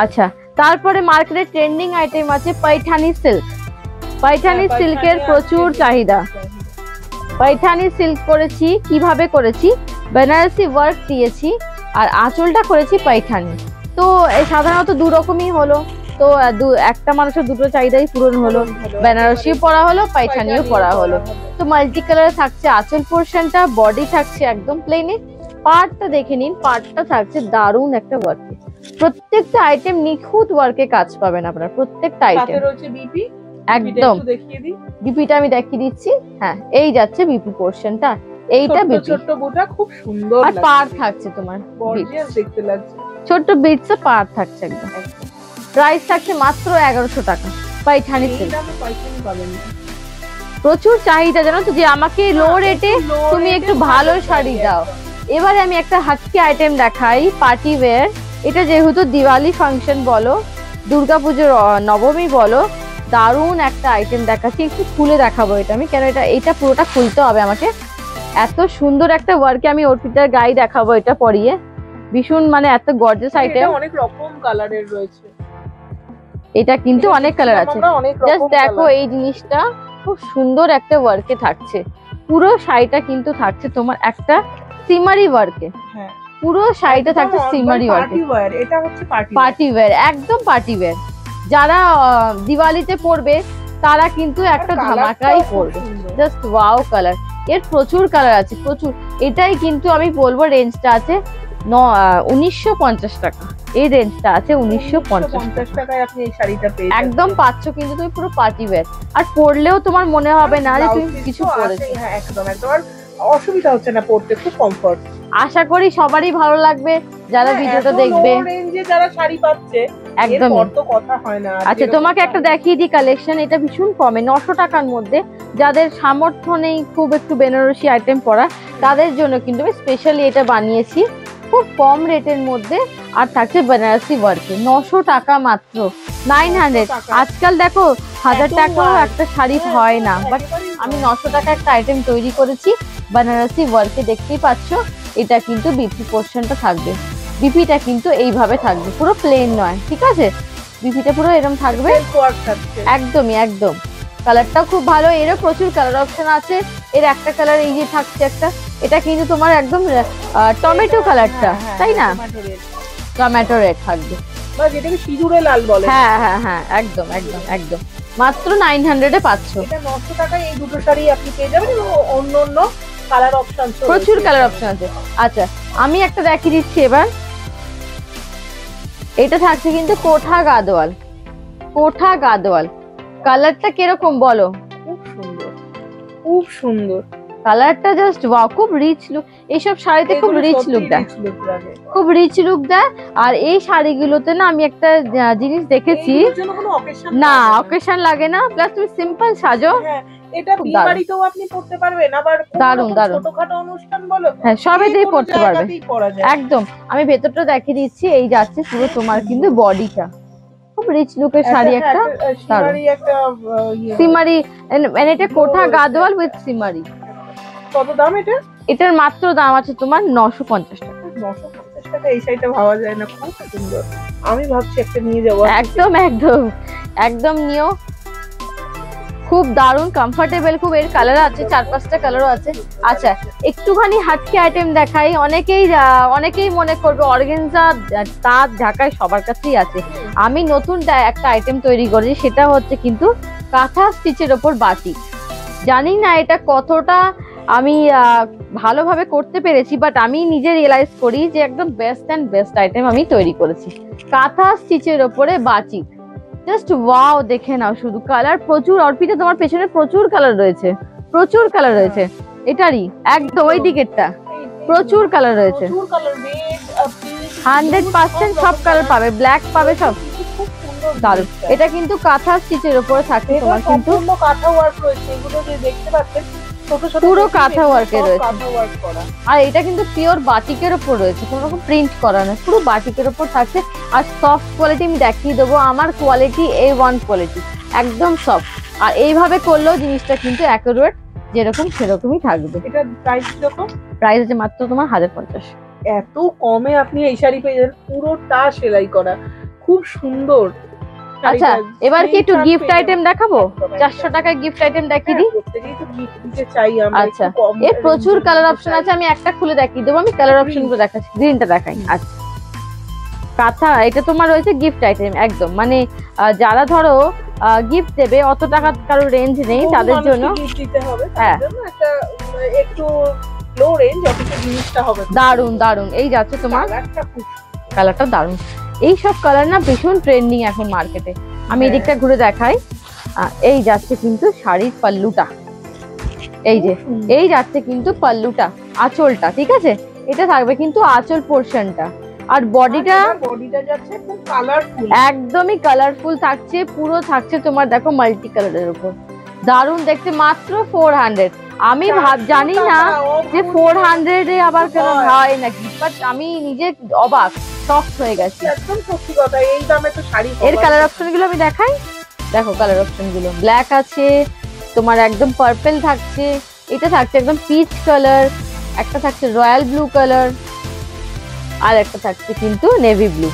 আচ্ছা, তারপরে মার্কেটে ট্রেন্ডিং আইটেম আছে পাইঠানি সিল্ক। পাইঠানি সিল্কের প্রচুর চাহিদা। পাইঠানি সিল্ক করেছি, কিভাবে করেছি, বেনারসি ওয়ার্ক দিয়েছি, আর আঁচলটা করেছি পাইঠানি। তো সাধারণত দু রকমই হলো, তো একটা মানুষের দুটো চাহিদাই পূরণ হলো, বেনারসিও পরা হলো, পাইঠানিও পরা হলো। তো মাল্টি কালার থাকছে আঁচল পোর্শনটা, বডি থাকছে একদম প্লেনে। পার্টটা দেখে নিন, পার্টটা থাকছে দারুণ একটা ওয়ার্কে, প্রত্যেকটা আইটেম নিখুঁত ওয়ার্কে কাজ পাবেন আপনারা, প্রত্যেকটা আইটেম। একদম, বিপিটা আমি দেখিয়ে দিচ্ছি। হ্যাঁ, এই যাচ্ছে বিপি পোর্শনটা, এইটা বিপি, ছোট বুটা খুব সুন্দর, আর পার থাকছে তোমার গর্জিয়াস দেখতে লাগছে, ছোট বিটস এ পার থাকছে একদম। প্রাইস থাকছে মাত্র 1100 টাকা। পাইঠানি সিল্ক প্রচুর চাহিদা, জানো তো, যে আমাকে লো রেটে তুমি একটু ভালো শাড়ি দাও। এবারে আমি একটা হাটকি আইটেম দেখাই, পার্টি ওয়্যার। এটা যেহেতু দিওয়ালি ফাংশন বলো, দুর্গাপুজোর নবমী বলো, দারুণ একটা আইটেম দেখাচ্ছি, একটু খুলে দেখাবো এটা আমি, কেন এটা পুরোটা খুলতে হবে আমাকে। এত সুন্দর একটা ওয়ার্কে আমি অর্পিতার গায়ে দেখাবো এটা পরিয়ে, ভীষণ মানে এত গর্জিয়াস আইটেম। অনেক রকম কালারের রয়েছে, এটা কিন্তু অনেক কালার আছে। জাস্ট দেখো এই জিনিসটা খুব সুন্দর একটা ওয়ার্কে থাকছে, পুরো শাড়িটা কিন্তু থাকছে তোমার একটা সিমারি ওয়ার্কে। হ্যাঁ, পুরো শাড়িটা থাকছে সিমারি ওয়ার্কে। এটা হচ্ছে পার্টি ওয়্যার, একদম পার্টি ওয়্যার। যারা দিওয়ালিতে পরবে তারা কিন্তু একটা ধামাকাই পরবে, জাস্ট ওয়াও কালার। এর প্রচুর কালার আছে, প্রচুর। এটাই কিন্তু আমি বলবো রেঞ্জটা আছে 1950 টাকা, এই রেঞ্জটা আছে 1950 টাকায় আপনি এই শাড়িটা পেয়ে একদম পাচ্ছ কিন্তু তুমি পুরো পার্টি ওয়্যার, আর পরলেও তোমার মনে হবে না যে তুমি কিছু পরেছো। হ্যাঁ, একদম একদম, আর অসুবিধা হচ্ছে না পরতে, খুব কমফর্ট। আশা করি সবারই ভালো লাগবে যারা ভিডিওটা দেখবে, রেঞ্জে যারা শাড়ি পাচ্ছে, একদম তো কথা হয় না। আচ্ছা, তোমাকে একটা দেখিয়ে দিই কালেকশন, এটা ভীষণ কমে, 900 টাকার মধ্যে। যাদের সামর্থ্য নেই খুব একটু বেনারসি আইটেম পরা, তাদের জন্য কিন্তু আমি স্পেশালি এটা বানিয়েছি, খুব কম রেটের মধ্যে, আর থাকছে বেনারসি ওয়ার্কে। 900 টাকা মাত্র, 900। আজকাল দেখো 1000 টাকাও একটা শাড়ি হয় না, বাট আমি 900 টাকা একটা আইটেম তৈরি করেছি বেনারসি ওয়ার্কে, দেখতেই পাচ্ছ। এটা কিন্তু বিপি পোর্শনটা থাকবে, বিপিটা কিন্তু এইভাবে থাকবে, পুরো প্লেন নয়, ঠিক আছে। বিপিটা পুরো এরকম থাকবে, একদমই একদম। কালারটাও খুব ভালো, এরও প্রচুর কালার অপশন আছে। এর একটা কালার এই যে থাকছে একটা, এটা কিন্তু তোমার একদম টমেটো কালারটা, তাই না? টমেটো রেড থাকবে, বা যেটাকে সিঁদুরে লাল বলে। হ্যাঁ হ্যাঁ হ্যাঁ, একদম একদম একদম, মাত্র 900 এ পাচ্ছ। এটা 900 টাকায় এই দুটো শাড়ি আপনি পেয়ে যাবেন, এবং অন্য অন্য কালার অপশন, প্রচুর কালার অপশন আছে। আচ্ছা আমি একটা দেখিয়ে দিচ্ছি এবার, এটা থাকছে কিন্তু কোঠা গাদোয়াল, কোঠা গাদোয়াল। কালারটা কিরকম বলো? খুব সুন্দর, খুব সুন্দর কালারটা, জাস্ট ওয়াও, খুব রিচ লুক। এইসব শাড়িতে খুব রিচ লুক দেয়, খুব রিচ লুক দেয়। আর এই শাড়িগুলোতে না আমি একটা জিনিস দেখেছি, না অকেশন লাগে না, প্লাস তুমি সিম্পল সাজো। এটা বিয়ে বাড়িতেও আপনি পড়তে পারবেন, আবার দারুন দারুন ছোটখাটো অনুষ্ঠান বলো, হ্যাঁ সবেতেই পড়তে পারবে একদম। আমি ভেতরটা দেখিয়ে দিচ্ছি, এই যাচ্ছে পুরো তোমার কিন্তু বডিটা, খুব রিচ লুকের শাড়ি একটা, সিমারি, মানে এটা কোঠা গাদোয়াল উইথ সিমারি। কত দাম এটা? এটার মাত্র দাম আছে তোমার 950 টাকা। 950 টাকা এই শাড়িটা ভাবা যায় না, খুব সুন্দর। আমি ভাবছি একটা নিয়ে যাবো। একদম একদম একদম নিও, খুব দারুন কমফোর্টেবল, খুব। এর কালার আছে 4-5টা কালারও আছে। আচ্ছা একটুখানি হাটকে আইটেম দেখাই, অনেকেই মনে করবে অর্গানজা তাঁত ঢাকায় সবার কাছেই আছে। আমি নতুন একটা আইটেম তৈরি করেছি, সেটা হচ্ছে কিন্তু কাঁথা স্টিচের ওপর বাটিক। জানি না এটা কতটা আমি ভালোভাবে করতে পেরেছি, বাট আমি নিজে রিয়েলাইজ করি যে একদম বেস্ট অ্যান্ড বেস্ট আইটেম আমি তৈরি করেছি। কাঁথা স্টিচের ওপরে বাটিক, জাস্ট ওয়াও, দেখে নাও শুধু কালার প্রচুর। অর্পিতা তোমার পেছনে প্রচুর কালার রয়েছে, প্রচুর কালার রয়েছে, এটারই একদম ওই দিকেরটা প্রচুর কালার রয়েছে, 100% সব কালার পাবে, ব্ল্যাক পাবে সব। দারুণ, এটা কিন্তু কাঁথা স্টিচের উপরে থাকে তোমার, কিন্তু কাঁথা ওয়ার্ক রয়েছে, এগুলো যে দেখতে পাচ্ছেন পুরো কাঁথা ওয়ার্কে রয়েছে। আর এটা কিন্তু পিওর বাটিকের উপর রয়েছে, কোনো রকম প্রিন্ট করা নয়, পুরো বাটিকের উপর থাকছে। আর সফট কোয়ালিটি আমি দেখিয়ে দেবো, আমার কোয়ালিটি A1 কোয়ালিটি, একদম সফট। আর এইভাবে করলেও জিনিসটা কিন্তু অ্যাকুরেট যেরকম সেরকমই থাকবে। এটা প্রাইস কত? প্রাইস আছে মাত্র তোমার 1050। এত কমে আপনি এই শাড়ি পেয়ে যাবেন, পুরোটা সেলাই করা, খুব সুন্দর। আচ্ছা এবার কি একটু গিফট আইটেম দেখাবো? 400 টাকায় গিফট আইটেম দেখিয়ে দিই। আচ্ছা এর প্রচুর কালার অপশন আছে, আমি একটা খুলে দেখিয়ে দেবো। আমি কালার অপশন গুলো দেখাচ্ছি, গ্রিনটা দেখাই। আচ্ছা কাঁথা, এটা তোমার রয়েছে গিফট আইটেম একদম, মানে যারা ধরো গিফট দেবে, অত টাকা কারো রেঞ্জ নেই, তাদের জন্য হ্যাঁ একটু লো রেঞ্জ, অথচ জিনিসটা হবে দারুন দারুন। এই যাচ্ছে তোমার কালারটা দারুন, এই সব কালার না ভীষণ ট্রেন্ডিং এখন মার্কেটে। আমি এদিকটা ঘুরে দেখাই, এই যাচ্ছে কিন্তু শাড়ির পাল্লুটা, এই যে এই যাচ্ছে কিন্তু পাল্লুটা, আঁচলটা, ঠিক আছে, এটা থাকবে কিন্তু আঁচল পোর্শনটা। আর বডিটা যাচ্ছে খুব কালারফুল, একদমই কালারফুল থাকছে, পুরো থাকছে তোমার দেখো মাল্টি কালারের উপর, দারুন দেখতে। মাত্র 400। আমি জানি না যে 400 এ আবার কেন হয় নাকি, বাট আমি নিজে অবাক, শক হয়ে গেছি, একদম সত্যি কথা। এই দামে তো শাড়ি। এর কালার অপশন গুলো আমি দেখাই, দেখো কালার অপশন গুলো, ব্ল্যাক আছে তোমার, একদম পার্পল থাকছে, এটা থাকছে একদম পিচ কালার, একটা থাকছে রয়্যাল ব্লু কালার, আর একটা থাকছে কিন্তু navy blue,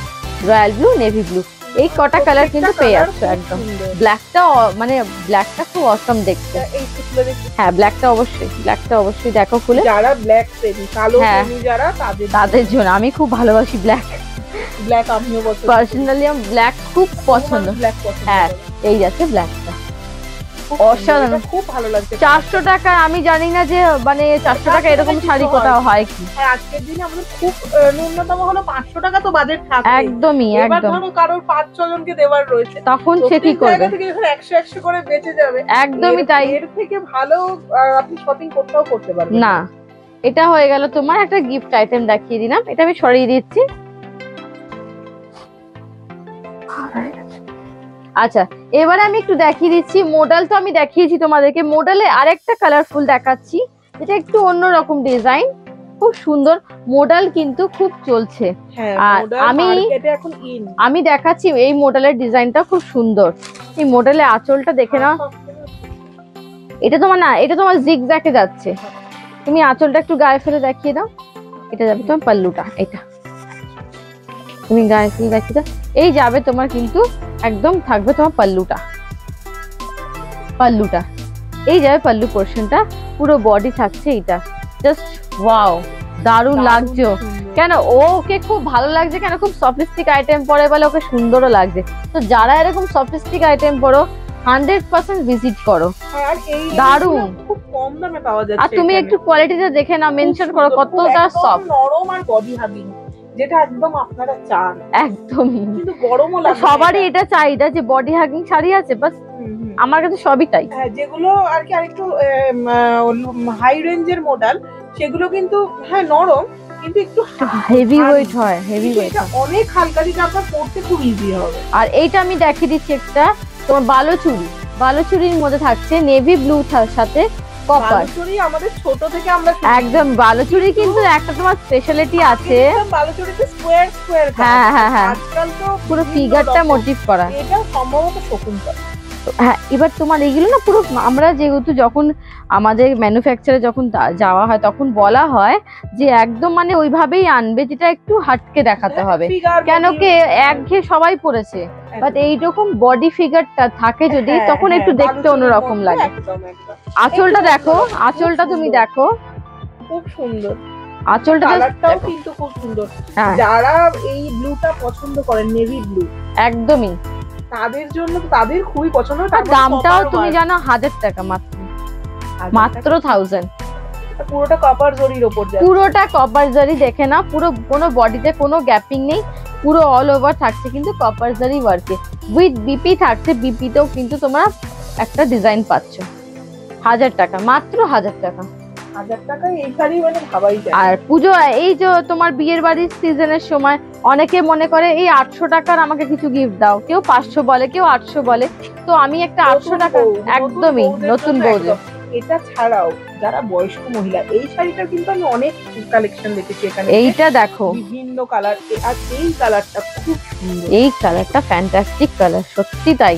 royal blue, navy blue. এই কটা কালার কিন্তু পেয়ে যাচ্ছে একদম। ব্ল্যাকটা মানে ব্ল্যাকটা খুব অসম দেখতে, হ্যাঁ ব্ল্যাকটা অবশ্যই দেখো খুলে, যারা ব্ল্যাক প্রেমী, কালো প্রেমী যারা, তাদের জন্য। আমি খুব ভালোবাসি ব্ল্যাক, আমিও পার্সোনালি আমার ব্ল্যাক খুব পছন্দ। হ্যাঁ এই যাচ্ছে ব্ল্যাকটা, অসাধারণ, খুব ভালো লাগছে। 400 টাকা, আমি জানি না যে মানে 400 টাকা এরকম শাড়ি কোথাও হয় কি। আজকের দিনে আমাদের খুব ন্যূনতম হলো 500 টাকা তো বাজেট থাকে, একদমই একদম। ধরো কারোর 5-6 জনকে দেওয়ার রয়েছে, তখন সে কি করবে? 100 করে বেঁচে যাবে, একদমই তাই। এর থেকে ভালো আপনি শপিং কোথাও করতে পারবেন না। এটা হয়ে গেল তোমার একটা গিফট আইটেম দেখিয়ে দিলাম, এটা আমি সরিয়ে দিচ্ছি। আচ্ছা এবারে আমি একটু দেখিয়ে দিচ্ছি মডেল, তো আমি দেখিয়েছি তোমাদেরকে, মডেলে আরেকটা কালারফুল দেখাচ্ছি, এটা একটু অন্যরকম ডিজাইন, খুব সুন্দর মডেল, কিন্তু খুব চলছে। আর আমি দেখাচ্ছি এই মডেলের ডিজাইনটা খুব সুন্দর। এই মডেলের আঁচলটা দেখে নাও, এটা তোমার না, এটা তোমার জিগজ্যাগে যাচ্ছে, তুমি আঁচলটা একটু গায়ে ফেলে দেখিয়ে দাও, এটা যাবে তোমার পাল্লুটা, এটা তুমি গায়ে ফেলে দেখিয়ে দাও, এই যাবে তোমার কিন্তু একদম থাকবে তোমার পাল্লুটা, এই যাবে পাল্লু পোর্শনটা, পুরো বডি থাকছে এটা, জাস্ট ওয়াও, দারুণ লাগছে। কেন ওকে খুব ভালো লাগছে, কেন খুব সফিস্টিক আইটেম পরে বলে ওকে সুন্দরও লাগছে। তো যারা এরকম সফিস্টিক আইটেম পরো 100% ভিজিট করো, দারুন, খুব কম দামে পাওয়া যাচ্ছে। আর তুমি একটু কোয়ালিটিটা দেখে না, মেনশন করো কতটা সফট, নরম আর বডি হাগিং, যেটা একদম আপনারা চান। একদমই, কিন্তু গরমও লাগে, সবারই এটা চাহিদা যে বডি হাগিং শাড়ি আছে, বাস আমার কাছে সবই তাই। হ্যাঁ, যেগুলো আর কি আরেকটু হাই রেঞ্জের মডেল, সেগুলো কিন্তু হ্যাঁ নরম, কিন্তু একটু হেভি ওয়েট হয়, হেভি ওয়েট, অনেক হালকা, যেটা আপনার পরতে খুব ইজি হবে। আর এইটা আমি দেখিয়ে দিচ্ছি একটা তোমার বালুচুরি, বালুচুরির মধ্যে থাকছে নেভি ব্লু সাথে কপার। বালুচুরি আমাদের ছোট থেকে আমরা একদম, বালুচুরি কিন্তু একটা তোমার স্পেশালিটি আছে, বালুচুরিতে স্কোয়ার স্কোয়ার, হ্যাঁ হ্যাঁ হ্যাঁ, আজকাল তো পুরো ফিগারটা মোটিভ করা, এটা সম্ভবত শকুন্তলা। হ্যাঁ, এবার তোমার এগুলো না পুরো, আমরা যেহেতু যখন আমাদের ম্যানুফ্যাকচারে যখন যাওয়া হয় তখন বলা হয় যে একদম মানে ওইভাবেই আনবে, যেটা একটু হাটকে দেখাতে হবে, কেন কি একঘেয়ে সবাই পড়েছে, বাট এইরকম বডি ফিগারটা থাকে যদি, তখন একটু দেখতে অন্যরকম লাগে। আঁচলটা দেখো, আঁচলটা তুমি দেখো, খুব সুন্দর, আঁচলটা কালারটাও কিন্তু খুব সুন্দর। যারা এই ব্লুটা পছন্দ করেন, নেভি ব্লু, একদমই তাদের জন্য, তাদের খুবই পছন্দ। দামটাও তুমি জানো 1000 টাকা, মাত্র মাত্র 1000, পুরোটা কপার জরির উপর যায়, পুরোটা কপার জরি, দেখে না পুরো, কোনো বডিতে কোনো গ্যাপিং নেই, পুরো অল ওভার থাকছে কিন্তু কপার জরি ওয়ার্কে, উইথ বিপি থাকছে, বিপিতেও কিন্তু তোমরা একটা ডিজাইন পাচ্ছ। 1000 টাকা, মাত্র 1000 টাকা, 1000 টাকায় এই শাড়ি মানে ভাবাই যায়। আর পুজো, এই যে তোমার বিয়ের বাড়ির সিজনের সময় অনেকে মনে করে এই 800 টাকার আমাকে কিছু গিফট দাও, কেউ 500 বলে, কেউ 800 বলে, তো আমি একটা 800 টাকা, একদমই নতুন বউদের। এটা ছাড়াও যারা বয়স্ক মহিলা, এই শাড়িটা কিন্তু আমি অনেক কালেকশন দেখেছি এখানে। এইটা দেখো, বিভিন্ন কালার, আর এই কালারটা খুব সুন্দর, এই কালারটা ফ্যান্টাস্টিক কালার, সত্যি তাই,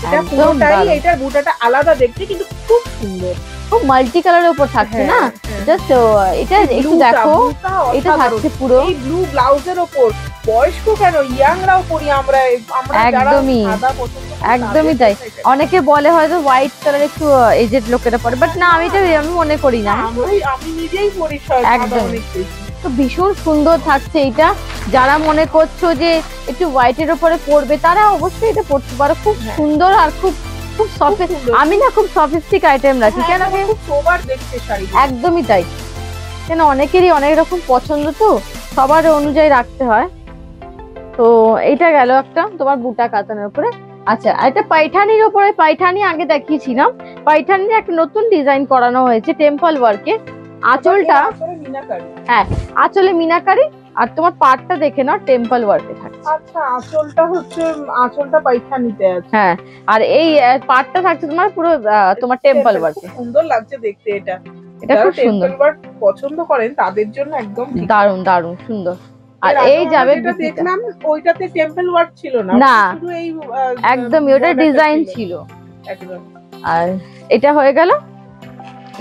এটা পুরোটাই, এটার বুটাটা আলাদা দেখতে, কিন্তু খুব সুন্দর, খুব মাল্টি কালারের উপর থাকছে না, জাস্ট এটা একটু দেখো, এটা থাকছে পুরো এই ব্লু ব্লাউজের উপর, বয়স্ক কেন ইয়াংরাও পরি আমরা, একদমই একদমই তাই। অনেকে বলে হয়তো হোয়াইট কালার একটু এজেড লোকেরা পরে, বাট না, আমি এটা আমি মনে করি না, আমি নিজেই পরি, একদম। তো ভীষণ সুন্দর থাকছে এইটা, যারা মনে করছো যে একটু হোয়াইটের উপরে পরবে, তারা অবশ্যই এটা পরতে পারো, খুব সুন্দর আর খুব খুব সফট। আমি না খুব সফিস্টিক আইটেম রাখি, কেন একদমই তাই, কেন অনেকেরই অনেক রকম পছন্দ, তো সবার অনুযায়ী রাখতে হয়। তো এইটা গেল একটা তোমার বুটা কাতানের উপরে। আচ্ছা, এটা পাইঠানির উপরে, পাইঠানি আগে দেখিয়েছিলাম, পাইঠানির একটা নতুন ডিজাইন করানো হয়েছে টেম্পল ওয়ার্কে। আঁচলটা, হ্যাঁ আঁচলে মিনাকারি, আর তোমার পাটটা দেখে নাও টেম্পল ওয়ার্কে থাকে। আচ্ছা, আঁচলটা হচ্ছে, আঁচলটা পাইঠানিতে আছে, হ্যাঁ, আর এই পাটটা থাকছে তোমার পুরো তোমার টেম্পল ওয়ার্কে। সুন্দর লাগছে দেখতে, এটা এটা খুব সুন্দর, টেম্পল ওয়ার্ক পছন্দ করেন তাদের জন্য একদম দারুন দারুন সুন্দর। আর এই যাবে, দেখলাম ওইটাতে টেম্পল ওয়ার্ক ছিল না, না শুধু এই একদমই ওটা ডিজাইন ছিল একদম। আর এটা হয়ে গেল,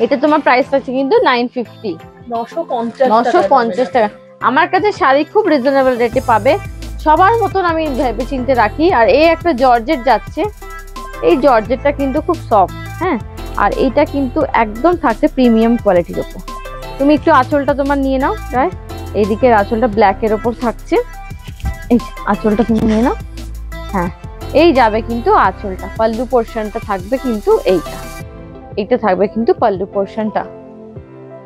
এটা তোমার প্রাইস আছে কিন্তু 950, 950 টাকা। আমার কাছে শাড়ি খুব রিজনেবল রেটে পাবে, সবার মতন আমি ভেবে চিনতে রাখি। আর এই একটা জর্জেট যাচ্ছে, এই জর্জেটটা কিন্তু খুব সফট, হ্যাঁ, আর এইটা কিন্তু একদম থাকছে প্রিমিয়াম কোয়ালিটির উপর। তুমি একটু আঁচলটা তোমার নিয়ে নাও, প্রায় এইদিকে আঁচলটা ব্ল্যাক এর উপর থাকছে, এই আঁচলটা তুমি নিয়ে নাও, হ্যাঁ এই যাবে কিন্তু আঁচলটা, পাল্লু পোর্শনটা থাকবে কিন্তু এইটা থাকবে কিন্তু পাল্লু পোর্শনটা।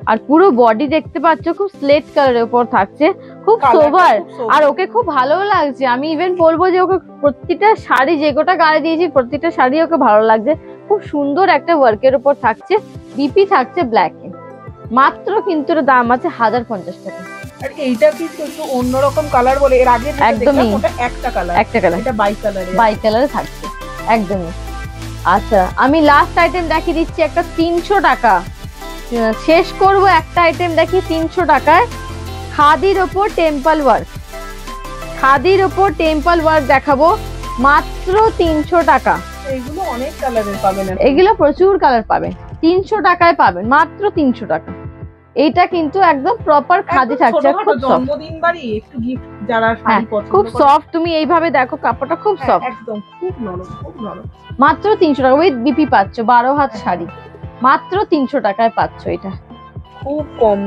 আর পুরো বডি দেখতে পাচ্ছ খুব স্লেট কালারের উপর থাকছে, খুব সোবার, আর ওকে খুব ভালো লাগছে। আমি ইভেন বলবো যে ওকে প্রত্যেকটা শাড়ি, যে গোটা গায়ে দিয়েছি প্রত্যেকটা শাড়ি ওকে ভালো লাগছে, খুব সুন্দর একটা ওয়ার্কের উপর থাকছে, বিপি থাকছে ব্ল্যাকে, মাত্র কিন্তু এর দাম আছে 1050 টাকা। আর এইটা কিন্তু একটু অন্যরকম কালার বলে, এর আগে একদমই ওটা একটা কালার, এটা বাই কালারে থাকছে একদমই। আচ্ছা, আমি লাস্ট আইটেম দেখিয়ে দিচ্ছি একটা 300 টাকা, শেষ করব একটা আইটেম দেখি 300 টাকায়, খাদির ওপর টেম্পল ওয়ার্ক, খাদির ওপর টেম্পল ওয়ার্ক দেখাবো মাত্র 300 টাকা। এগুলো অনেক কালারের পাবেন, এগুলো প্রচুর কালার পাবেন, 300 টাকায় পাবেন, মাত্র 300 টাকা। এইটা কিন্তু একদম প্রপার খাদি থাকছে, খুব জন্মদিন বাড়ি একটু গিফট যারা শাড়ি পছন্দ করে, খুব সফট, তুমি এইভাবে দেখো কাপড়টা খুব সফট, একদম খুব নরম, খুব নরম, মাত্র 300 টাকা। উইথ বিপি পাচ্ছ, 12 হাত শাড়ি, মাত্র 300 টাকায় পাচ্ছ, এটা খুব কম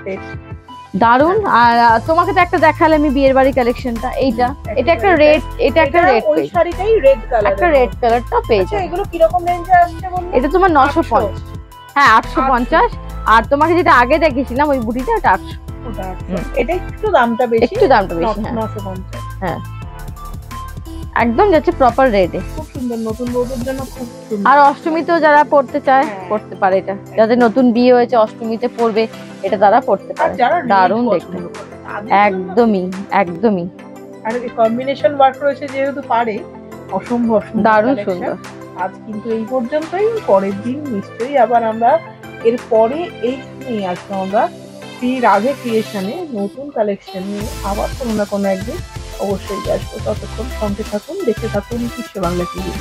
রেট। দারুন। আর তোমাকে তো একটা দেখালে আমি বিয়ের বাড়ি কালেকশনটা, এইটা এটা একটা রেড, এটা একটা রেড ওই শাড়িটাই রেড কালার, একটা রেড কালারটা পেয়ে আচ্ছা যাবে। এগুলো কি রকম রেঞ্জে আসছে বললে? এটা তোমার 950, হ্যাঁ 850। আর তোমাকে যেটা আগে দেখিয়েছিলাম ওই বুটিটা, এটা 800। ওটা 800, এটা একটু দামটা বেশি, একটু দামটা বেশি, হ্যাঁ 950। হ্যাঁ একদম যাচ্ছে প্রপার রেডে। খুব সুন্দর, নতুন বউদের জন্য খুব সুন্দর। আর অষ্টমীতেও যারা পড়তে চায় হ্যাঁ। পড়তে পারে, এটা যাদের নতুন বিয়ে হয়েছে অষ্টমীতে পড়বে এটা তারা পড়তে আর পারে। যারা দারুণ রেড দেখতে, পছন্দ করে, তাদের জন্য- একদমই একদমই আর কম্বিনেশন ওয়ার্ক রয়েছে যেহেতু পারে, অসম্ভব সুন্দর দারুণ collection। সুন্দর। আজ কিন্তু এই পর্যন্তই, পরের দিন নিশ্চয়ই আবার আমরা এর পরে এইখানেই আসবো আমরা শ্রী রাধে ক্রিয়েশনে নতুন কালেকশন নিয়ে আবার কোনো না কোনো একদিন অবশ্যই আসবো। ততক্ষণ সঙ্গে থাকুন, দেখতে থাকুন বিশ্ব বাংলা টিভি।